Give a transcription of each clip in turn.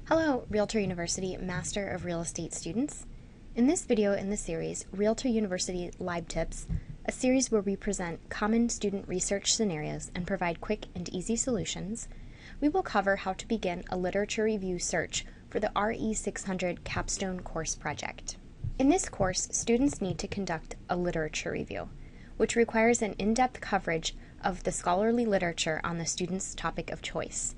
Hello, REALTOR University Master of Real Estate students. In this video in the series, REALTOR University LibTips, a series where we present common student research scenarios and provide quick and easy solutions, we will cover how to begin a literature review search for the RE600 Capstone course project. In this course, students need to conduct a literature review, which requires an in-depth coverage of the scholarly literature on the student's topic of choice.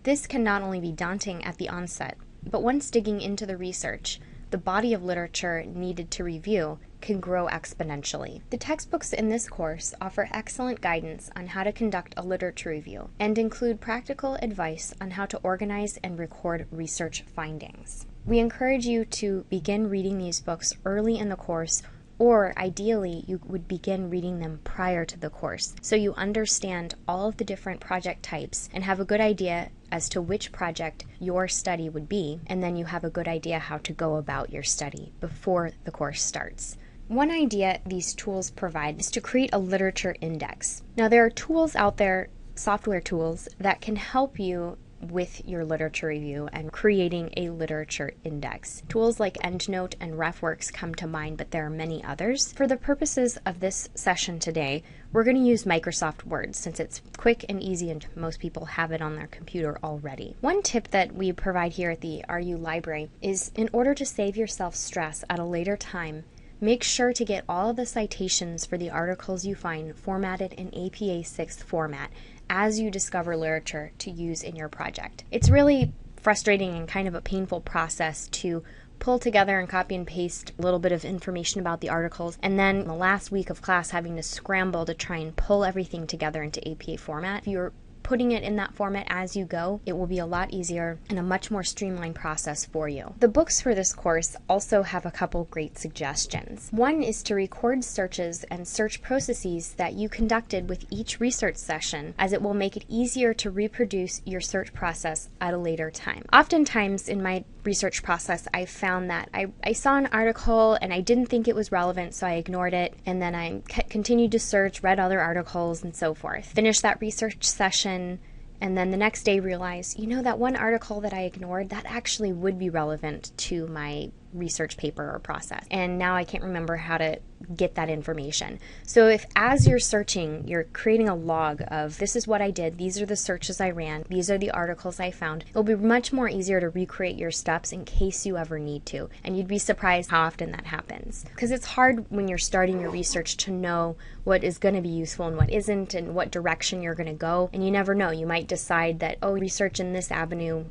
This can not only be daunting at the onset, but once digging into the research, the body of literature needed to review can grow exponentially. The textbooks in this course offer excellent guidance on how to conduct a literature review and include practical advice on how to organize and record research findings. We encourage you to begin reading these books early in the course, or ideally you would begin reading them prior to the course so you understand all of the different project types and have a good idea as to which project your study would be, and then you have a good idea how to go about your study before the course starts. One idea these tools provide is to create a literature index. Now there are tools out there, software tools, that can help you with your literature review and creating a literature index. Tools like EndNote and RefWorks come to mind, but there are many others. For the purposes of this session today, we're going to use Microsoft Word since it's quick and easy and most people have it on their computer already. One tip that we provide here at the RU Library is, in order to save yourself stress at a later time, make sure to get all of the citations for the articles you find formatted in APA 6th format as you discover literature to use in your project. It's really frustrating and kind of a painful process to pull together and copy and paste a little bit of information about the articles, and then the last week of class having to scramble to try and pull everything together into APA format. If you're putting it in that format as you go, it will be a lot easier and a much more streamlined process for you. The books for this course also have a couple great suggestions. One is to record searches and search processes that you conducted with each research session, as it will make it easier to reproduce your search process at a later time. Oftentimes in my research process, I found that I saw an article and I didn't think it was relevant, so I ignored it, and then I continued to search, read other articles, and so forth. Finished that research session, and then the next day realized, that one article that I ignored, that actually would be relevant to my research paper or process. And now I can't remember how to get that information. So if as you're searching, you're creating a log of, this is what I did, these are the searches I ran, these are the articles I found, it'll be much more easier to recreate your steps in case you ever need to. And you'd be surprised how often that happens. Because it's hard when you're starting your research to know what is going to be useful and what isn't, and what direction you're going to go. And you never know. You might decide that, research in this avenue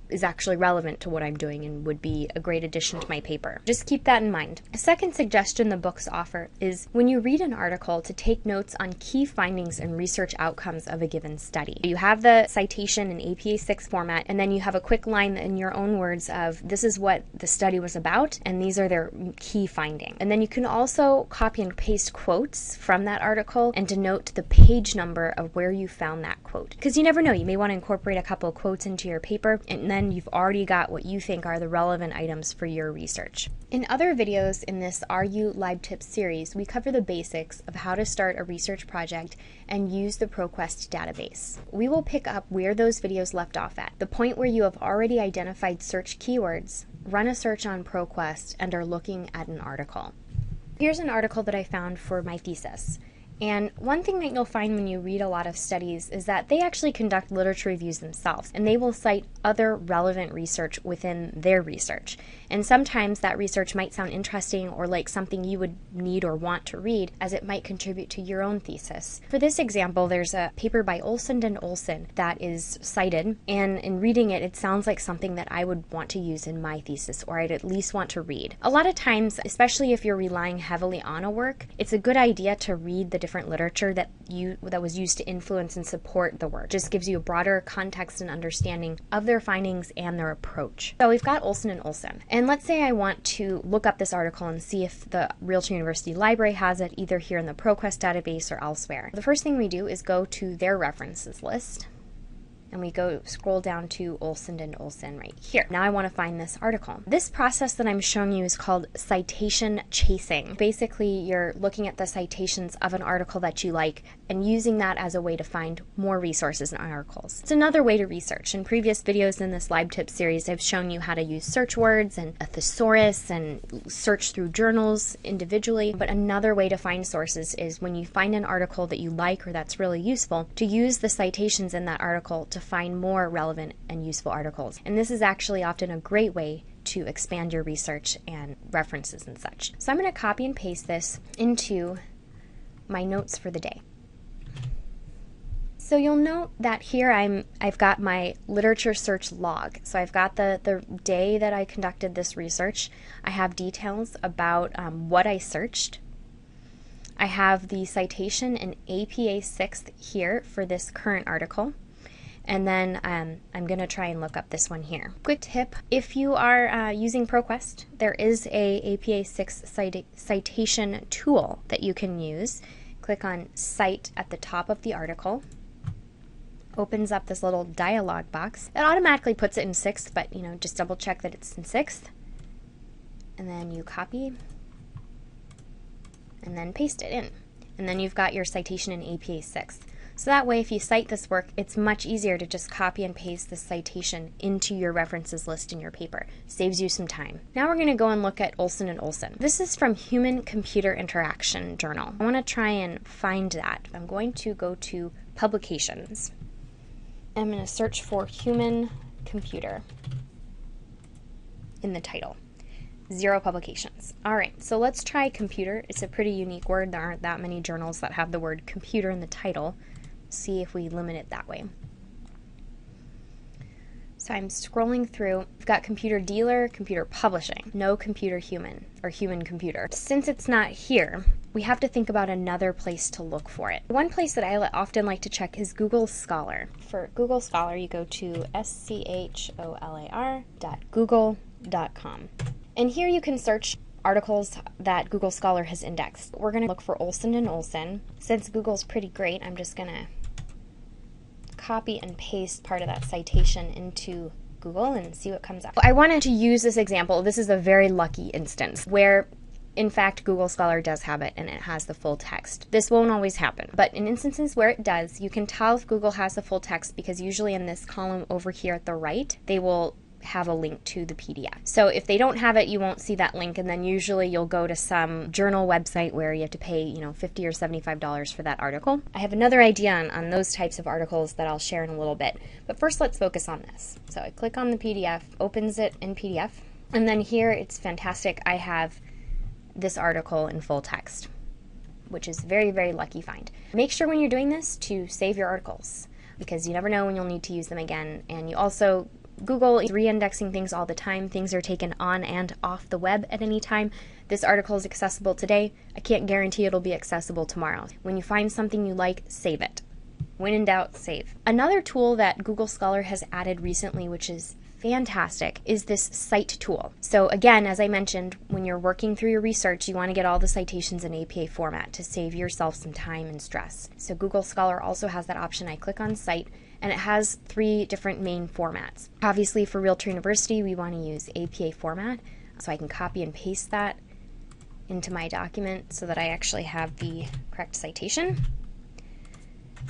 is actually relevant to what I'm doing and would be a great addition to my paper. Just keep that in mind. A second suggestion the books offer is, when you read an article, to take notes on key findings and research outcomes of a given study. You have the citation in APA 6 format, and then you have a quick line in your own words of, this is what the study was about, and these are their key findings. And then you can also copy and paste quotes from that article and denote the page number of where you found that quote. Because you never know, you may want to incorporate a couple of quotes into your paper, and then you've already got what you think are the relevant items for your research. In other videos in this RU LibTips series, we cover the basics of how to start a research project and use the ProQuest database. We will pick up where those videos left off at, the point where you have already identified search keywords, run a search on ProQuest, and are looking at an article. Here's an article that I found for my thesis. And one thing that you'll find when you read a lot of studies is that they actually conduct literature reviews themselves, and they will cite other relevant research within their research. And sometimes that research might sound interesting or like something you would need or want to read, as it might contribute to your own thesis. For this example, there's a paper by Olson and Olson that is cited, and in reading it, it sounds like something that I would want to use in my thesis, or I'd at least want to read. A lot of times, especially if you're relying heavily on a work, it's a good idea to read the different literature that was used to influence and support the work. It just gives you a broader context and understanding of their findings and their approach. So we've got Olson and Olson. And let's say I want to look up this article and see if the REALTOR University Library has it, either here in the ProQuest database or elsewhere. The first thing we do is go to their references list. and we scroll down to Olson and Olson right here. Now I want to find this article. This process that I'm showing you is called citation chasing. Basically, you're looking at the citations of an article that you like and using that as a way to find more resources and articles. It's another way to research. In previous videos in this LibTip series, I've shown you how to use search words and a thesaurus and search through journals individually. But another way to find sources is when you find an article that you like or that's really useful, to use the citations in that article to find more relevant and useful articles. And this is actually often a great way to expand your research and references and such. So I'm going to copy and paste this into my notes for the day. So you'll note that here I've got my literature search log. So I've got the day that I conducted this research. I have details about what I searched. I have the citation in APA 6th here for this current article. And then I'm going to try and look up this one here. Quick tip, if you are using ProQuest, there is a APA 6 citation tool that you can use. Click on Cite at the top of the article. Opens up this little dialog box. It automatically puts it in 6th, but just double check that it's in 6th. And then you copy and then paste it in. And then you've got your citation in APA 6th. So that way, if you cite this work, it's much easier to just copy and paste the citation into your references list in your paper. Saves you some time. Now we're going to go and look at Olson and Olson. This is from Human-Computer Interaction Journal. I want to try and find that. I'm going to go to Publications. I'm going to search for Human Computer in the title. 0 publications. All right, so let's try computer. It's a pretty unique word. There aren't that many journals that have the word computer in the title. See if we limit it that way. So I'm scrolling through. We've got computer dealer, computer publishing, no computer human or human computer. Since it's not here, we have to think about another place to look for it. One place that I often like to check is Google Scholar. For Google Scholar, you go to scholar.google.com. And here you can search articles that Google Scholar has indexed. We're going to look for Olson and Olson. Since Google's pretty great, I'm just going to copy and paste part of that citation into Google and see what comes up. I wanted to use this example. This is a very lucky instance where, in fact, Google Scholar does have it and it has the full text. This won't always happen, but in instances where it does, you can tell if Google has the full text because usually in this column over here at the right, they will have a link to the PDF. So if they don't have it, you won't see that link, and then usually you'll go to some journal website where you have to pay, $50 or $75 for that article. I have another idea on those types of articles that I'll share in a little bit, but first let's focus on this. So I click on the PDF, opens it in PDF, and then here it's fantastic. I have this article in full text, which is very, very lucky find. Make sure when you're doing this to save your articles because you never know when you'll need to use them again, and you also Google is re-indexing things all the time. Things are taken on and off the web at any time. This article is accessible today. I can't guarantee it'll be accessible tomorrow. When you find something you like, save it. When in doubt, save. Another tool that Google Scholar has added recently, which is fantastic, is this cite tool. So again, as I mentioned, when you're working through your research, you want to get all the citations in APA format to save yourself some time and stress. So Google Scholar also has that option. I click on cite, and it has 3 different main formats. Obviously, for REALTOR University, we want to use APA format, so I can copy and paste that into my document so that I actually have the correct citation.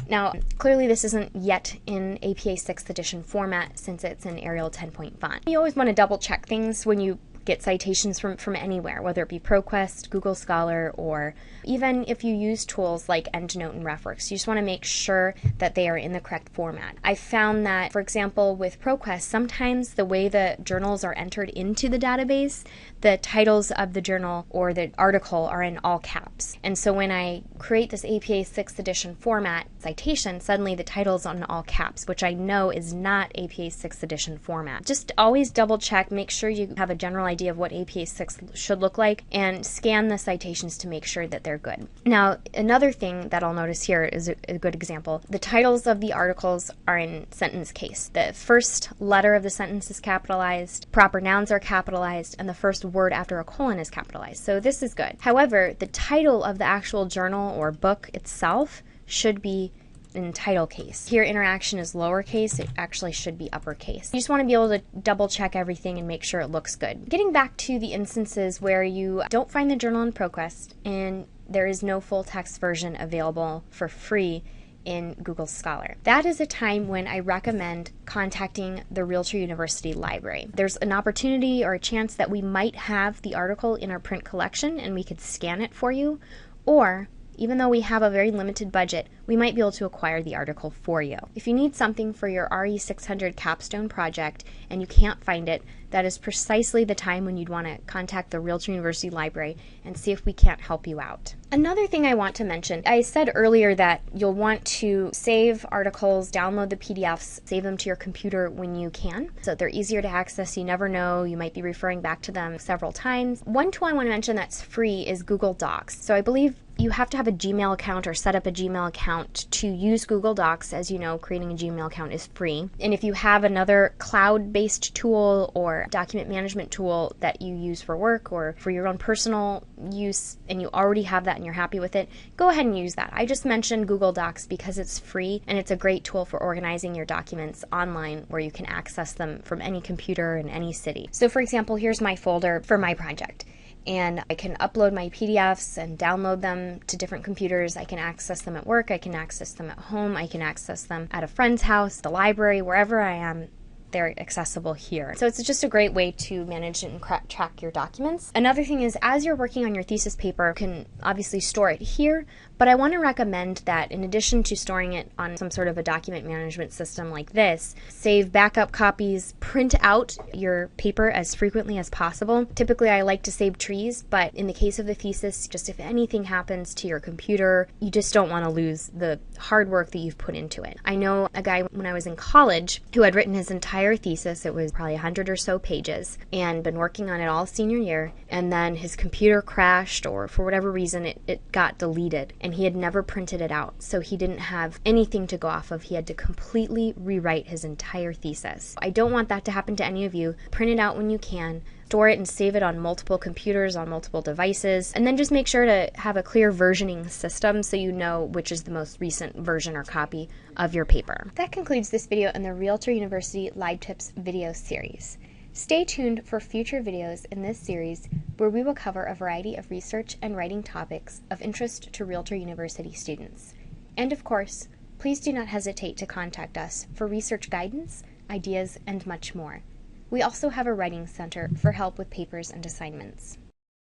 Now, clearly this isn't yet in APA 6th edition format since it's in Arial 10-point font. You always want to double check things when you get citations from anywhere, whether it be ProQuest, Google Scholar, or even if you use tools like EndNote and RefWorks. You just want to make sure that they are in the correct format. I found that, for example, with ProQuest, sometimes the way the journals are entered into the database, the titles of the journal or the article are in all caps. And so when I create this APA 6th edition format citation, suddenly the title's on all caps, which I know is not APA 6th edition format. Just always double check, make sure you have a general idea of what APA 6 should look like, and scan the citations to make sure that they're good. Now, another thing that I'll notice here is a good example. The titles of the articles are in sentence case. The first letter of the sentence is capitalized, proper nouns are capitalized, and the first word after a colon is capitalized. So this is good. However, the title of the actual journal or book itself should be in title case. Here, interaction is lowercase. It actually should be uppercase. You just want to be able to double check everything and make sure it looks good. Getting back to the instances where you don't find the journal in ProQuest and there is no full text version available for free in Google Scholar. That is a time when I recommend contacting the REALTOR University Library. There's an opportunity or a chance that we might have the article in our print collection and we could scan it for you, or even though we have a very limited budget, we might be able to acquire the article for you. If you need something for your RE600 Capstone project and you can't find it, that is precisely the time when you'd want to contact the REALTOR University Library and see if we can't help you out. Another thing I want to mention, I said earlier that you'll want to save articles, download the PDFs, save them to your computer when you can, so they're easier to access. You never know, you might be referring back to them several times. One tool I want to mention that's free is Google Docs. So I believe you have to have a Gmail account or set up a Gmail account to use Google Docs. As you know, creating a Gmail account is free. And if you have another cloud-based tool or document management tool that you use for work or for your own personal use and you already have that and you're happy with it, go ahead and use that. I just mentioned Google Docs because it's free and it's a great tool for organizing your documents online where you can access them from any computer in any city. So for example, here's my folder for my project. And I can upload my PDFs and download them to different computers. I can access them at work, I can access them at home, I can access them at a friend's house, the library, wherever I am. They're accessible here. So it's just a great way to manage and track your documents. Another thing is, as you're working on your thesis paper, you can obviously store it here, but I want to recommend that in addition to storing it on some sort of a document management system like this, save backup copies, print out your paper as frequently as possible. Typically I like to save trees, but in the case of the thesis, just if anything happens to your computer, you just don't want to lose the hard work that you've put into it. I know a guy when I was in college who had written his entire thesis, it was probably 100 or so pages, and been working on it all senior year, and then his computer crashed, or for whatever reason it got deleted, and he had never printed it out, so he didn't have anything to go off of. He had to completely rewrite his entire thesis. I don't want that to happen to any of you. Print it out when you can, store it and save it on multiple computers, on multiple devices, and then just make sure to have a clear versioning system so you know which is the most recent version or copy of your paper. That concludes this video in the REALTOR University LibTips video series. Stay tuned for future videos in this series where we will cover a variety of research and writing topics of interest to REALTOR University students. And of course, please do not hesitate to contact us for research guidance, ideas, and much more. We also have a writing center for help with papers and assignments.